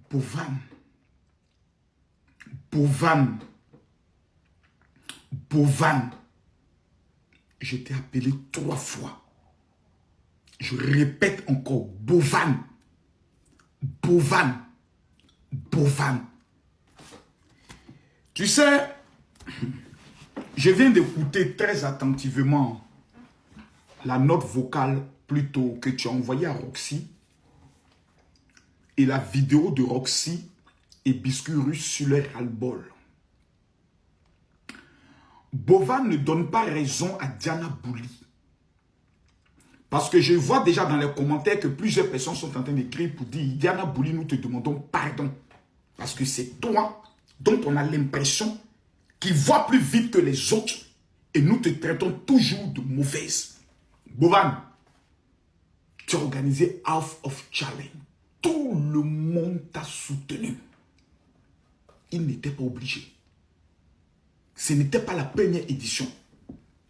Bovan. Bovan. Bovan. Je t'ai appelé 3 fois. Je répète encore. Bovan. Bovan. Bovan. Tu sais, je viens d'écouter très attentivement la note vocale plutôt que tu as envoyée à Roxy et la vidéo de Roxy et Biscuit Russe sur leur ras-le-bol. Bovan ne donne pas raison à Diana Bouli. Parce que je vois déjà dans les commentaires que plusieurs personnes sont en train d'écrire pour dire Diana Bouli, nous te demandons pardon. Parce que c'est toi dont on a l'impression qu'il voit plus vite que les autres et nous te traitons toujours de mauvaise. Bovan, tu as organisé House of Challenge. Tout le monde t'a soutenu. Il n'était pas obligé. Ce n'était pas la première édition.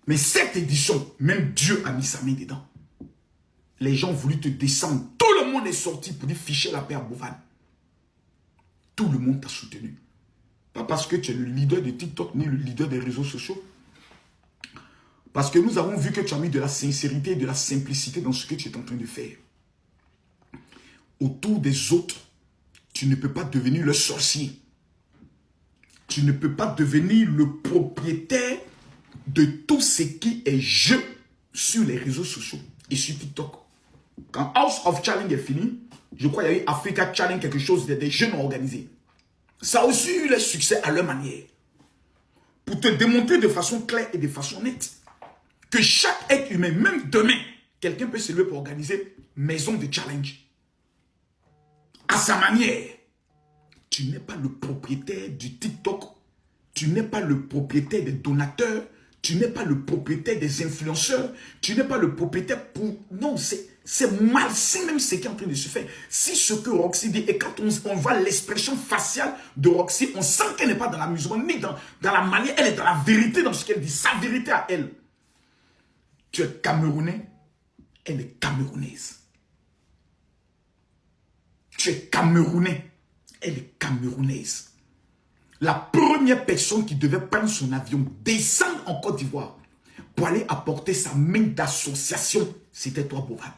Mais cette édition, même Dieu a mis sa main dedans. Les gens ont voulu te descendre. Tout le monde est sorti pour dire ficher la paix à Bovan. Tout le monde t'a soutenu. Pas parce que tu es le leader de TikTok ni le leader des réseaux sociaux. Parce que nous avons vu que tu as mis de la sincérité et de la simplicité dans ce que tu es en train de faire. Autour des autres, tu ne peux pas devenir le sorcier. Tu ne peux pas devenir le propriétaire de tout ce qui est jeu sur les réseaux sociaux et sur TikTok. Quand House of Challenge est fini, je crois qu'il y a eu Africa Challenge, quelque chose des jeunes organisés. Ça a aussi eu le succès à leur manière. Pour te démontrer de façon claire et de façon nette que chaque être humain, même demain, quelqu'un peut se lever pour organiser maison de challenge. À sa manière. Tu n'es pas le propriétaire du TikTok. Tu n'es pas le propriétaire des donateurs. Tu n'es pas le propriétaire des influenceurs. Tu n'es pas le propriétaire pour... Non, c'est malsain même ce qui est en train de se faire. Si ce que Roxy dit, et quand on voit l'expression faciale de Roxy, on sent qu'elle n'est pas dans l'amusement, ni dans la manière, elle est dans la vérité, dans ce qu'elle dit, sa vérité à elle. Tu es Camerounais, elle est Camerounaise. Tu es Camerounais, elle est Camerounaise. La première personne qui devait prendre son avion, descendre en Côte d'Ivoire pour aller apporter sa main d'association, c'était toi, Bovan.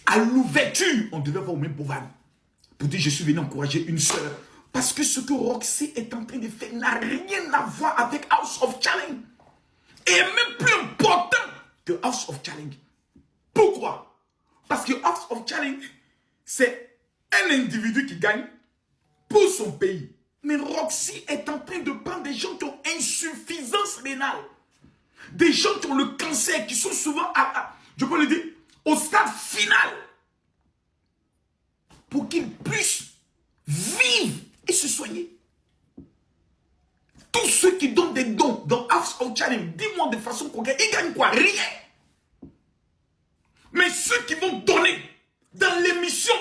À l'ouverture, on devait voir au même Bovan pour dire je suis venu encourager une sœur. Parce que ce que Roxy est en train de faire n'a rien à voir avec House of Challenge. Et même plus important que House of Challenge. Pourquoi? Parce que House of Challenge, c'est un individu qui gagne pour son pays. Mais Roxy est en train de prendre des gens qui ont insuffisance rénale. Des gens qui ont le cancer, qui sont souvent, je peux le dire, au stade final. Pour qu'ils puissent vivre et se soigner. Tous ceux qui donnent des dons dans House of Challenge, dis-moi de façon concrète, ils gagnent quoi? Rien. Mais ceux qui vont donner dans l'émission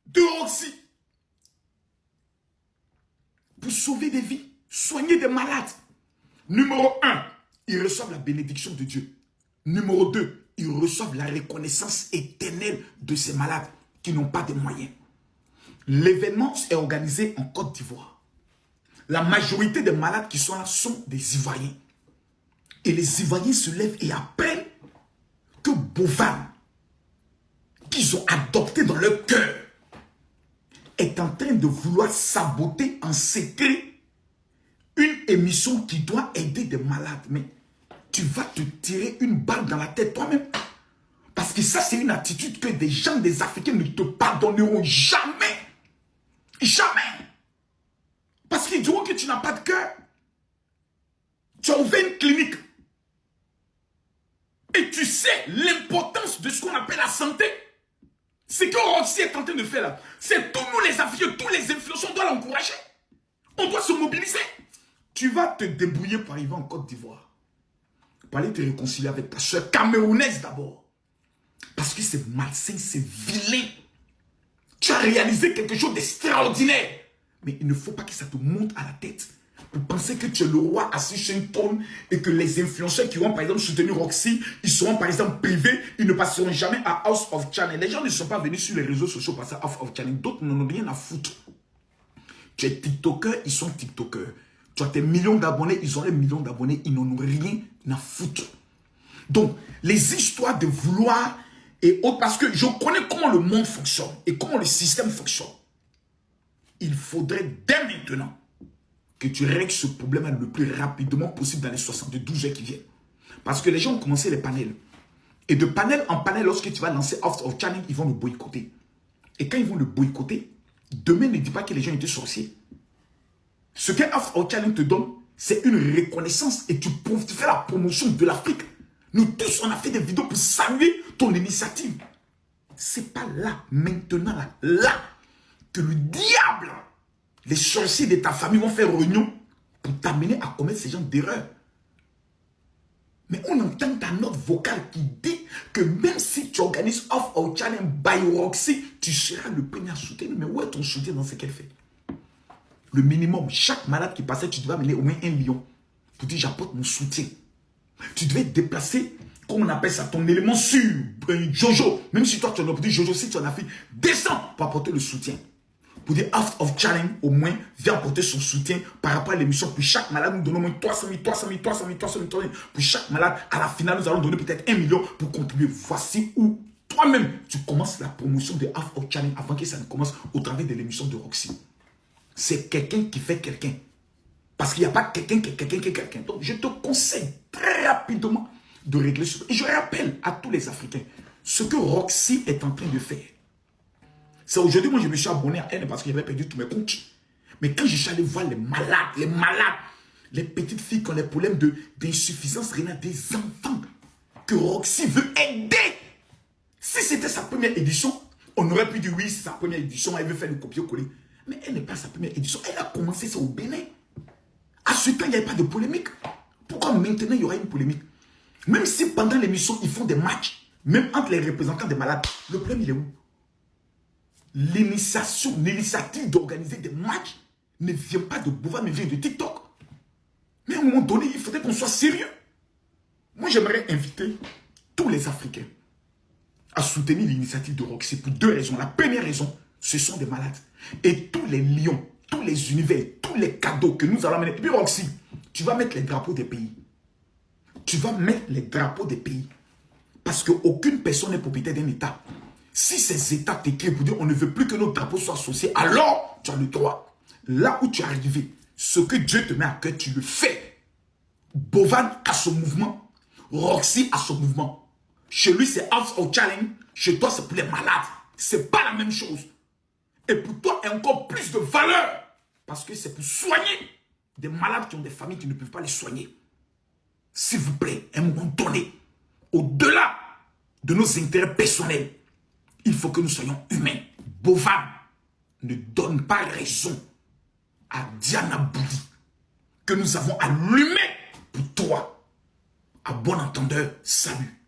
de Roxy, pour sauver des vies, soigner des malades. Numéro 1, ils reçoivent la bénédiction de Dieu. Numéro 2, ils reçoivent la reconnaissance éternelle de ces malades qui n'ont pas de moyens. L'événement est organisé en Côte d'Ivoire. La majorité des malades qui sont là sont des Ivoiriens. Et les Ivoiriens se lèvent et apprennent que Bovan, qu'ils ont adopté dans leur cœur, est en train de vouloir saboter en secret une émission qui doit aider des malades. Mais tu vas te tirer une balle dans la tête toi-même. Parce que ça, c'est une attitude que des gens, des Africains ne te pardonneront jamais. Jamais. Parce qu'ils diront que tu n'as pas de cœur. Tu as ouvert une clinique. Et tu sais l'importance de ce qu'on appelle la santé. Ce que Roxy est en train de faire là, c'est tous nous les Africains, tous les influenceurs, on doit l'encourager. On doit se mobiliser. Tu vas te débrouiller pour arriver en Côte d'Ivoire. Pour aller te réconcilier avec ta soeur camerounaise d'abord. Parce que c'est malsain, c'est vilain. Tu as réalisé quelque chose d'extraordinaire. Mais il ne faut pas que ça te monte à la tête. pour penser que tu es le roi assis sur une trône et que les influenceurs qui vont par exemple soutenir Roxy, ils seront par exemple privés, ils ne passeront jamais à House of Channel. Les gens ne sont pas venus sur les réseaux sociaux passer à House of Channel. D'autres n'en ont rien à foutre. Tu es TikToker, ils sont TikTokers. Tu as tes millions d'abonnés, ils ont les millions d'abonnés, ils n'en ont rien à foutre. Donc, les histoires de vouloir et autres, parce que je connais comment le monde fonctionne et comment le système fonctionne. Il faudrait dès maintenant que tu règles ce problème le plus rapidement possible dans les 72 heures qui viennent. Parce que les gens ont commencé les panels. Et de panel en panel, lorsque tu vas lancer House of Channel, ils vont le boycotter. Et quand ils vont le boycotter, demain ne dis pas que les gens étaient sorciers. Ce que House of Channel te donne, c'est une reconnaissance et tu fais la promotion de l'Afrique. Nous tous, on a fait des vidéos pour saluer ton initiative. C'est pas là, maintenant, là, que le diable, les sorciers de ta famille vont faire réunion pour t'amener à commettre ces genres d'erreurs. Mais on entend ta note vocale qui dit que même si tu organises House of Channel by Roxy, tu seras le premier à soutenir. Mais où est ton soutien dans ce qu'elle fait? Le minimum, chaque malade qui passait, tu devais amener au moins 1 million pour dire j'apporte mon soutien. Tu devais déplacer, comme on appelle ça, ton élément sûr, Jojo. Même si toi tu en as dit Jojo, si tu en as fait, descends pour apporter le soutien. Pour dire House of Challenge, au moins, vient apporter son soutien par rapport à l'émission. Pour chaque malade, nous donnons au moins 300 000, 300 000, 300 000, 300 000. Pour chaque malade, à la finale, nous allons donner peut-être 1 million pour contribuer. Voici où toi-même, tu commences la promotion de House of Challenge avant que ça ne commence au travers de l'émission de Roxy. C'est quelqu'un qui fait quelqu'un. Parce qu'il n'y a pas quelqu'un qui est quelqu'un. Donc, je te conseille très rapidement de régler ce. Et je rappelle à tous les Africains ce que Roxy est en train de faire. C'est aujourd'hui, moi, je me suis abonné à elle parce que j'avais perdu tous mes comptes. Mais quand je suis allé voir les malades, les petites filles qui ont des problèmes d'insuffisance rénale, des enfants que Roxy veut aider. Si c'était sa première édition, on aurait pu dire oui, c'est sa première édition, elle veut faire le copier-coller. Mais elle n'est pas sa première édition. Elle a commencé ça au Bénin. À ce temps, il n'y avait pas de polémique. Pourquoi maintenant, il y aura une polémique? Même si pendant l'émission, ils font des matchs, même entre les représentants des malades, le problème, il est où? L'initiative d'organiser des matchs ne vient pas de Bova, mais vient de TikTok. Mais à un moment donné, il faudrait qu'on soit sérieux. Moi, j'aimerais inviter tous les Africains à soutenir l'initiative de Roxy pour 2 raisons. La première raison, ce sont des malades. Et tous les lions, tous les univers, tous les cadeaux que nous allons amener. Et puis Roxy, tu vas mettre les drapeaux des pays. Tu vas mettre les drapeaux des pays. Parce qu'aucune personne n'est propriétaire d'un État. Si ces États t'écrivent pour dire on ne veut plus que nos drapeaux soient associés, alors tu as le droit. Là où tu es arrivé, ce que Dieu te met à cœur, tu le fais. Bovan a son mouvement. Roxy a son mouvement. Chez lui, c'est House of Challenge. Chez toi, c'est pour les malades. C'est pas la même chose. Et pour toi, il y a encore plus de valeur. Parce que c'est pour soigner des malades qui ont des familles qui ne peuvent pas les soigner. S'il vous plaît, à un moment donné, au-delà de nos intérêts personnels, il faut que nous soyons humains. Bovan ne donne pas raison à Diana Bouli que nous avons allumé pour toi. À bon entendeur, salut.